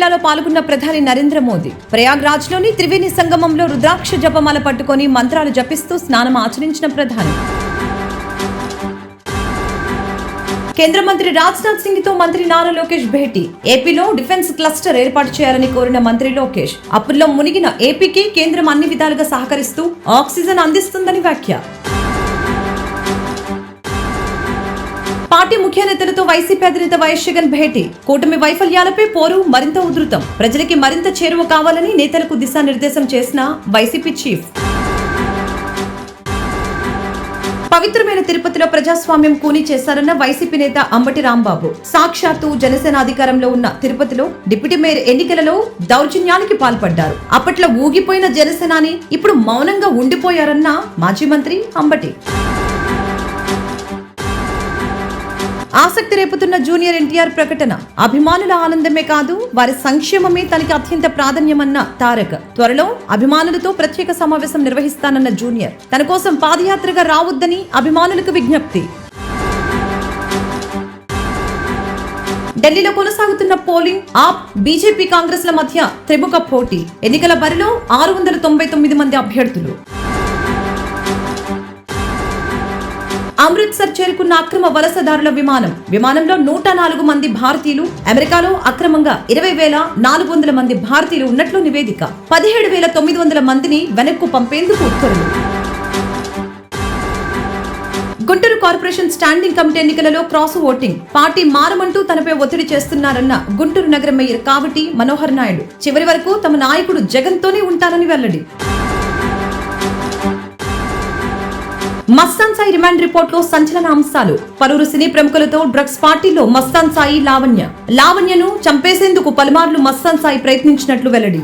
కుంభమేళాలో పాల్గొన్న ప్రధాని నరేంద్ర మోదీ ప్రయాగ్రాజ్ లోని త్రివేణి సంగమంలో రుద్రాక్ష జపమాల పట్టుకొని మంత్రాలు జపిస్తూ స్నానం ఆచరించిన ప్రధాని. కేంద్ర మంత్రి రాజ్నాథ్ సింగ్ తో మంత్రి నారా లోకేష్ భేటీ. ఏపీలో డిఫెన్స్ క్లస్టర్ ఏర్పాటు చేయాలని కోరిన మంత్రి లోకేష్. అప్పుల్లో మునిగిన ఏపీకి కేంద్రం అన్ని విధాలుగా సహకరిస్తూ ఆక్సిజన్ అందిస్తుందని వ్యాఖ్య. పార్టీ ముఖ్య నేతలతో వైసీపీ అధినేత వైఎస్ జగన్ భేటీ. కూటమి వైఫల్యాలపై పోరు మరింత ఉధృతం. ప్రజలకి మరింత చేరువ కావాలని నేతలకు దిశానిర్దేశం చేసిన వైసీపీ చీఫ్. పవిత్రమైన తిరుపతిలో ప్రజాస్వామ్యం కూనీ చేశారన్న వైసీపీ నేత అంబటి రాంబాబు. సాక్షాత్తు జనసేన అధికారంలో ఉన్న తిరుపతిలో డిప్యూటీ మేయర్ ఎన్నికలలో దౌర్జన్యానికి పాల్పడ్డారు. అప్పట్లో ఊగిపోయిన జనసేనాని ఇప్పుడు మౌనంగా ఉండిపోయారన్న మాజీ మంత్రి అంబటి. ఆసక్తి రేపుతున్న జూనియర్ ఎన్టీఆర్ ప్రకటన. అభిమానుల ఆనందమే కాదు వారి సంక్షేమమే తనకి అత్యంత ప్రాధాన్యమన్న తారక్. త్వరలో అభిమానులతో ప్రత్యేక సమావేశం నిర్వహిస్తానన్న జూనియర్. తన కోసం పాదయాత్రగా రావద్దని అభిమానులకు విజ్ఞప్తి. ఢిల్లీలో కొనసాగుతున్న పోలింగ్. ఆప్, బీజేపీ, కాంగ్రెస్ల మధ్య త్రిముఖ పోటీ. ఎన్నికల బరిలో 699 మంది అభ్యర్థులు. అమృత్సర్ చేరుకున్న అక్రమ వలసదారుల విమానం. విమానంలో 104 మంది భారతీయులు. అమెరికాలో అక్రమంగా 20,400 మంది భారతీయులు ఉన్నట్లు నివేదిక. 17,900 మందిని వెనక్కు పంపేందుకు ఉత్తర్వులు. గుంటూరు కార్పొరేషన్ స్టాండింగ్ కమిటీ ఎన్నికలలో క్రాస్ ఓటింగ్. పార్టీ మారమంటూ తనపై ఒత్తిడి చేస్తున్నారన్న గుంటూరు నగర మేయర్ కావటి మనోహర్ నాయుడు. చివరి వరకు తమ నాయకుడు జగన్ తోనే ఉంటారని వెల్లడి. మస్తాన్ సాయి రిమాండ్ రిపోర్ట్ లో సంచలన అంశాలు. పలువురు సినీ ప్రముఖులతో డ్రగ్స్ పార్టీలో మస్తాన్ సాయి, లావణ్యను చంపేసేందుకు పలుమార్లు మస్తాన్ సాయి ప్రయత్నించినట్లు వెల్లడి.